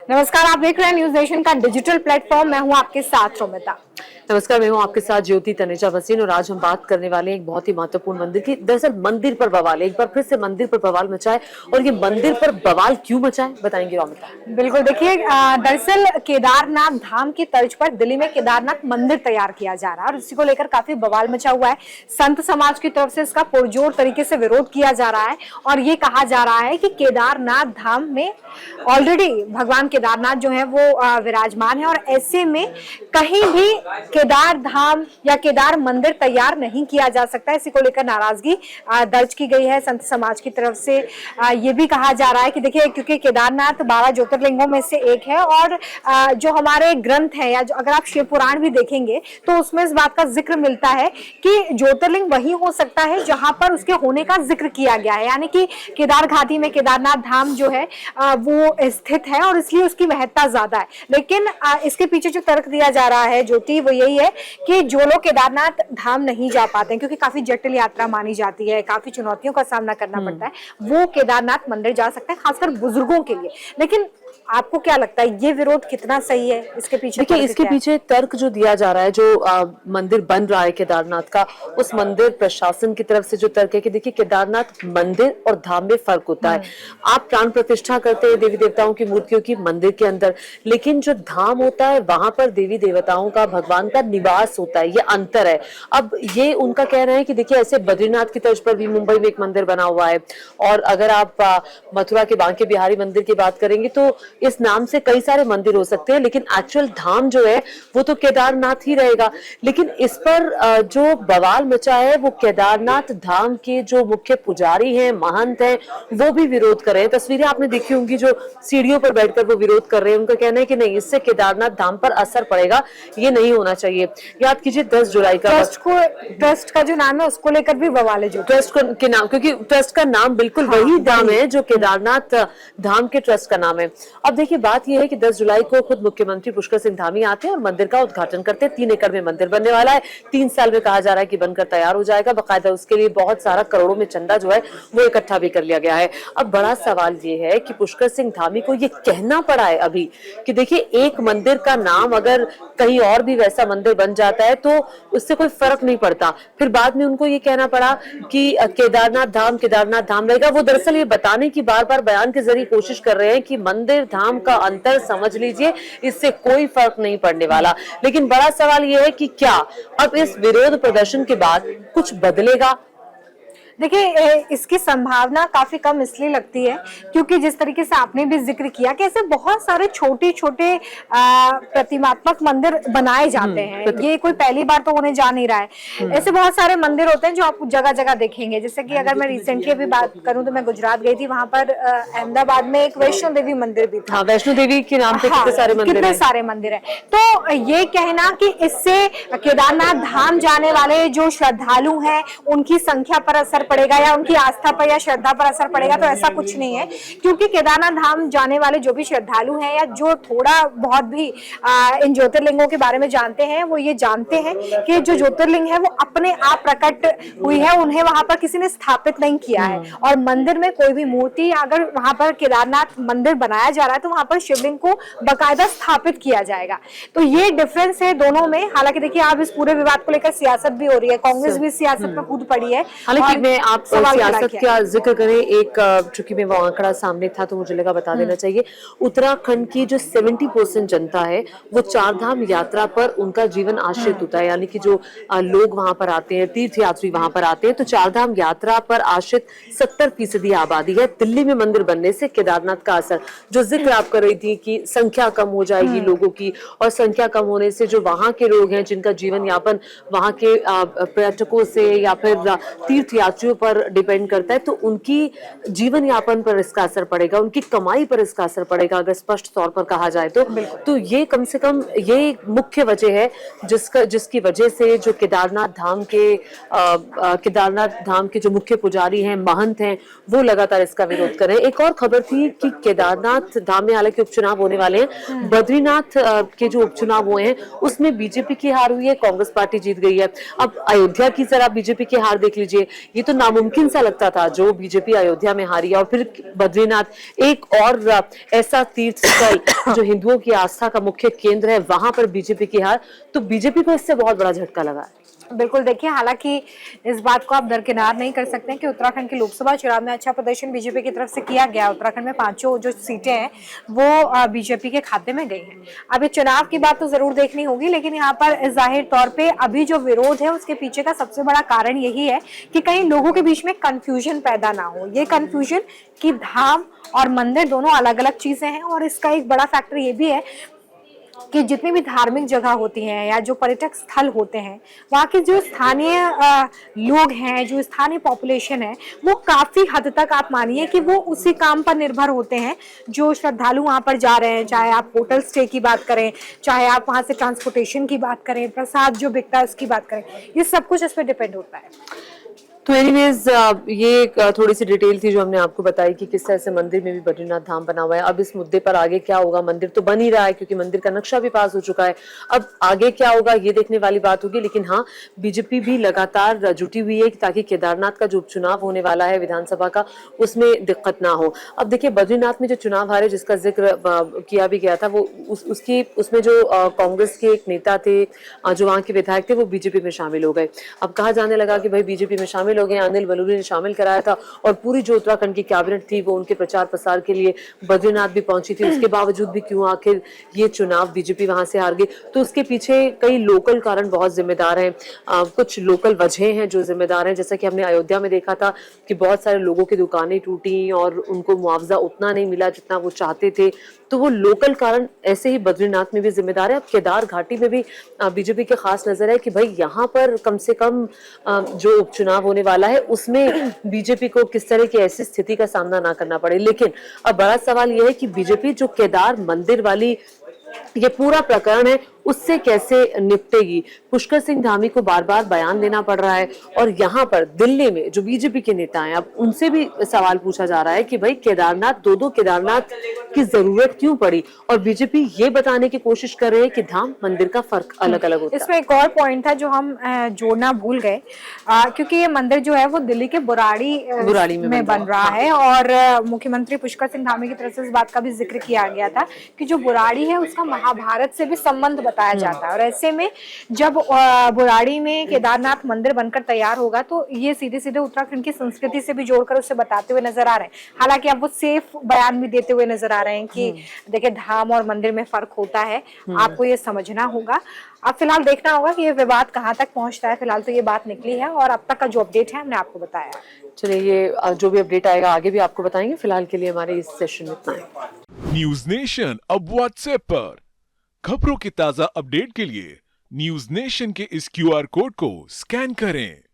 नमस्कार, आप देख रहे हैं न्यूज नेशन का डिजिटल प्लेटफॉर्म। मैं हूं आपके साथ रोमिता। नमस्कार, मैं हूं आपके साथ ज्योति तनेजा भसीन और आज हम बात करने वाले हैं एक बहुत ही महत्वपूर्ण मंदिर की। दरअसल मंदिर पर बवाल, एक बार फिर से मंदिर पर बवाल मचाए और ये मंदिर पर बवाल क्यों मचाए बताएंगे रोमिता। बिल्कुल, देखिए दरअसल केदारनाथ धाम की तर्ज पर दिल्ली में केदारनाथ मंदिर तैयार किया जा रहा है और इसी को लेकर काफी बवाल मचा हुआ है। संत समाज की तरफ से इसका पुरजोर तरीके से विरोध किया जा रहा है और ये कहा जा रहा है कि केदारनाथ धाम में ऑलरेडी भगवान केदारनाथ जो है वो विराजमान है और ऐसे में कहीं भी केदार धाम या केदार मंदिर तैयार नहीं किया जा सकता है। इसी को लेकर नाराजगी दर्ज की गई है संत समाज की तरफ से। ये भी कहा जा रहा है कि देखिए, क्योंकि केदारनाथ 12 ज्योतिर्लिंगों में से एक है और जो हमारे ग्रंथ है या जो अगर आप शिव पुराण भी देखेंगे तो उसमें इस बात का जिक्र मिलता है कि ज्योतिर्लिंग वही हो सकता है जहां पर उसके होने का जिक्र किया गया है, यानी कि केदार घाटी में केदारनाथ धाम जो है वो स्थित है और इसलिए उसकी महत्ता ज्यादा है। लेकिन इसके पीछे जो तर्क दिया जा रहा है ज्योति, वो यही है कि जो लोग केदारनाथ धाम नहीं जा पाते हैं, क्योंकि काफी जटिल यात्रा मानी जाती है, काफी चुनौतियों का सामना करना पड़ता है, वो केदारनाथ मंदिर जा सकते हैं, खासकर बुजुर्गों के लिए। लेकिन आपको क्या लगता है ये विरोध कितना सही है? इसके पीछे देखिए, इसके पीछे तर्क जो दिया जा रहा है, जो मंदिर बन रहा है केदारनाथ का, उस मंदिर प्रशासन की तरफ से जो तर्क है कि देखिए केदारनाथ मंदिर और धाम में फर्क होता है। आप प्राण प्रतिष्ठा करते हैं देवी देवताओं की मूर्तियों की मंदिर के अंदर, लेकिन जो धाम होता है वहां पर देवी देवताओं का, भगवान का निवास होता है, ये अंतर है। अब ये उनका कहना है कि देखिए ऐसे बद्रीनाथ की तर्ज पर भी मुंबई में एक मंदिर बना हुआ है और अगर आप मथुरा के बांके बिहारी मंदिर की बात करेंगे तो इस नाम से कई सारे मंदिर हो सकते हैं, लेकिन एक्चुअल धाम जो है वो तो केदारनाथ ही रहेगा। लेकिन इस पर जो बवाल मचा है वो केदारनाथ धाम के जो मुख्य पुजारी हैं, महंत हैं, वो भी विरोध कर रहे हैं। तस्वीरें आपने देखी होंगी, जो सीढ़ियों पर बैठकर वो विरोध कर रहे हैं। उनका कहना है कि नहीं, इससे केदारनाथ धाम पर असर पड़ेगा, ये नहीं होना चाहिए। याद कीजिए 10 जुलाई का ट्रस्ट का जो नाम है उसको लेकर भी बवाल है, जो ट्रस्ट के नाम, क्योंकि ट्रस्ट का नाम बिल्कुल वही नाम है जो केदारनाथ धाम के ट्रस्ट का नाम है। अब देखिए, बात यह है कि 10 जुलाई को खुद मुख्यमंत्री पुष्कर सिंह धामी आते हैं और मंदिर का उद्घाटन करते हैं। 3 एकड़ में मंदिर बनने वाला है, 3 साल में कहा जा रहा है कि बनकर तैयार हो जाएगा। बाकायदा उसके लिए बहुत सारा करोड़ों में चंदा जो है वो इकट्ठा भी कर लिया गया है। अब बड़ा सवाल ये है कि पुष्कर सिंह धामी को ये कहना पड़ा है अभी कि देखिए, एक मंदिर का नाम अगर कहीं और भी वैसा मंदिर बन जाता है तो उससे कोई फर्क नहीं पड़ता। फिर बाद में उनको ये कहना पड़ा कि केदारनाथ धाम रहेगा। वो दरअसल ये बताने की बार बार बयान के जरिए कोशिश कर रहे हैं कि मंदिर धाम का अंतर समझ लीजिए, इससे कोई फर्क नहीं पड़ने वाला। लेकिन बड़ा सवाल यह है कि क्या अब इस विरोध प्रदर्शन के बाद कुछ बदलेगा? देखिए, इसकी संभावना काफी कम इसलिए लगती है क्योंकि जिस तरीके से आपने भी जिक्र किया कि ऐसे बहुत सारे छोटे छोटे प्रतिमात्मक मंदिर बनाए जाते हैं। ये कोई पहली बार तो होने जा नहीं रहा है। ऐसे बहुत सारे मंदिर होते हैं जो आप जगह जगह देखेंगे। जैसे कि अगर मैं रिसेंटली अभी बात करूं तो मैं गुजरात गई थी, वहां पर अहमदाबाद में एक वैष्णो देवी मंदिर भी था। वैष्णो देवी के नाम पे कितने सारे मंदिर हैं। तो ये कहना कि इससे केदारनाथ धाम जाने वाले जो श्रद्धालु हैं उनकी संख्या पर असर पड़ेगा या उनकी आस्था पर या श्रद्धा पर असर पड़ेगा, तो ऐसा कुछ नहीं है। क्योंकि केदारनाथ धाम जाने वाले जो भी श्रद्धालु हैं या जो थोड़ा बहुत भी इन ज्योतिर्लिंगों के बारे में जानते हैं, वो ये जानते हैं कि जो ज्योतिर्लिंग है वो अपने आप प्रकट हुई है, उन्हें वहां पर किसी ने स्थापित नहीं किया है। और मंदिर में कोई भी मूर्ति, अगर वहां पर केदारनाथ मंदिर बनाया जा रहा है तो वहां पर शिवलिंग को बाकायदा स्थापित किया जाएगा। तो ये डिफरेंस है दोनों में। हालांकि देखिए, आप इस पूरे विवाद को लेकर सियासत भी हो रही है, कांग्रेस भी सियासत में कूद पड़ी है। हालांकि आप सियासत का जिक्र करें, एक चूंकि में वो आंकड़ा सामने था तो मुझे लगा बता देना चाहिए। उत्तराखंड की जो 70% जनता है वो 4 धाम यात्रा पर उनका जीवन आश्रित होता है, यानी कि जो लोग वहां पर आते हैं, तीर्थ यात्री वहां पर आते हैं, तो 4 धाम यात्रा पर आश्रित 70% आबादी है। दिल्ली में मंदिर बनने से केदारनाथ का असर, जो जिक्र आप कर रही थी कि संख्या कम हो जाएगी लोगों की, और संख्या कम होने से जो वहां के लोग हैं जिनका जीवन यापन वहां के पर्यटकों से या फिर तीर्थ यात्रियों पर डिपेंड करता है, तो उनकी जीवन यापन पर इसका असर पड़ेगा, उनकी कमाई पर इसका असर पड़ेगा, अगर स्पष्ट तौर पर कहा जाए तो ये कम से कम ये मुख्य वजह है जिसकी वजह से जो केदारनाथ धाम के जो मुख्य पुजारी हैं, महंत हैं, वो लगातार इसका विरोध कर रहे हैं। एक और खबर थी कि केदारनाथ धाम में हालांकि उपचुनाव होने वाले हैं, बद्रीनाथ के जो उपचुनाव हुए हैं उसमें बीजेपी की हार हुई है, कांग्रेस पार्टी जीत गई है। अब अयोध्या की जरा बीजेपी की हार देख लीजिए, ये तो नामुमकिन सा लगता था जो बीजेपी अयोध्या में हारी और फिर बद्रीनाथ एक और ऐसा तीर्थ स्थल जो हिंदुओं की आस्था का मुख्य केंद्र है, वहां पर बीजेपी की हार, तो बीजेपी को इससे बहुत बड़ा झटका लगा है। बिल्कुल, देखिए हालांकि इस बात को आप दरकिनार नहीं कर सकते हैं कि उत्तराखंड के लोकसभा चुनाव में अच्छा प्रदर्शन बीजेपी की तरफ से किया गया। उत्तराखंड में 5 जो सीटें हैं वो बीजेपी के खाते में गई हैं। अब ये चुनाव की बात तो जरूर देखनी होगी, लेकिन यहाँ पर जाहिर तौर पे अभी जो विरोध है उसके पीछे का सबसे बड़ा कारण यही है कि कहीं लोगों के बीच में कंफ्यूजन पैदा ना हो। ये कंफ्यूजन कि धाम और मंदिर दोनों अलग अलग चीजें हैं, और इसका एक बड़ा फैक्टर ये भी है कि जितनी भी धार्मिक जगह होती हैं या जो पर्यटक स्थल होते हैं, वहाँ के जो स्थानीय लोग हैं, जो स्थानीय पॉपुलेशन है, वो काफी हद तक आप मानिए कि वो उसी काम पर निर्भर होते हैं जो श्रद्धालु वहाँ पर जा रहे हैं। चाहे आप होटल स्टे की बात करें, चाहे आप वहाँ से ट्रांसपोर्टेशन की बात करें, प्रसाद जो बिकता है उसकी बात करें, ये सब कुछ इस पर डिपेंड होता है। तो एनीवेज ये एक थोड़ी सी डिटेल थी जो हमने आपको बताई कि किस तरह से मंदिर में भी बद्रीनाथ धाम बना हुआ है। अब इस मुद्दे पर आगे क्या होगा, मंदिर तो बन ही रहा है क्योंकि मंदिर का नक्शा भी पास हो चुका है, अब आगे क्या होगा ये देखने वाली बात होगी। लेकिन हाँ, बीजेपी भी लगातार जुटी हुई है ताकि केदारनाथ का जो उपचुनाव होने वाला है विधानसभा का, उसमें दिक्कत ना हो। अब देखिए बद्रीनाथ में जो चुनाव हारे जिसका जिक्र किया भी गया था, वो उसमें जो कांग्रेस के एक नेता थे, जो वहाँ के विधायक थे, वो बीजेपी में शामिल हो गए। अब कहा जाने लगा कि भाई बीजेपी में शामिल हो गए, अनिल बलूनी ने शामिल कराया था और पूरी जो उत्तराखंड की कैबिनेट थी वो उनके प्रचार प्रसार के लिए बद्रीनाथ भी पहुंची थी। उसके बावजूद भी क्यों आखिर ये चुनाव बीजेपी वहां से हार गई, तो उसके पीछे कई लोकल कारण बहुत जिम्मेदार हैं। कुछ लोकल वजह हैं जो जिम्मेदार हैं, जैसा कि हमने अयोध्या में देखा था कि बहुत सारे लोगों की दुकानें टूटी और उनको मुआवजा उतना नहीं मिला जितना वो चाहते थे, तो वो लोकल कारण ऐसे ही बद्रीनाथ में भी जिम्मेदार है। अब केदार घाटी में भी बीजेपी की खास नजर है कि भाई यहाँ पर कम से कम जो उपचुनाव होने वाला है उसमें बीजेपी को किस तरह की ऐसी स्थिति का सामना ना करना पड़े। लेकिन अब बड़ा सवाल यह है कि बीजेपी जो केदार मंदिर वाली ये पूरा प्रकरण है उससे कैसे निपटेगी। पुष्कर सिंह धामी को बार बार बयान देना पड़ रहा है और यहाँ पर दिल्ली में जो बीजेपी के नेता हैं, अब उनसे भी सवाल पूछा जा रहा है कि भाई केदारनाथ, दो केदारनाथ की जरूरत क्यों पड़ी, और बीजेपी ये बताने की कोशिश कर रही है कि धाम मंदिर का फर्क अलग अलग होता है। इसमें एक और पॉइंट था जो हम जोड़ना भूल गए, क्योंकि ये मंदिर जो है वो दिल्ली के बुराड़ी में बन रहा है, और मुख्यमंत्री पुष्कर सिंह धामी की तरफ से इस बात का भी जिक्र किया गया था कि जो बुराड़ी है उसका महाभारत से भी संबंध बताया जाता है, और ऐसे में जब बुराड़ी में केदारनाथ मंदिर बनकर तैयार होगा तो ये सीधे सीधे उत्तराखंड की संस्कृति से भी जोड़कर उसे बताते हुए नजर आ रहे हैं। हालांकि अब वो सेफ बयान भी देते हुए नजर आ रहे हैं कि देखिए धाम और मंदिर में फर्क होता है, आपको ये समझना होगा। अब फिलहाल देखना होगा कि ये विवाद कहाँ तक पहुंचता है। फिलहाल तो ये बात निकली है और अब तक का जो अपडेट है हमने आपको बताया। चलिए, ये जो भी अपडेट आएगा आगे भी आपको बताएंगे। फिलहाल के लिए हमारे इस सेशन में इतना है। न्यूज नेशन अब व्हाट्सएप पर खबरों के ताजा अपडेट के लिए न्यूज नेशन के इस QR कोड को स्कैन करें।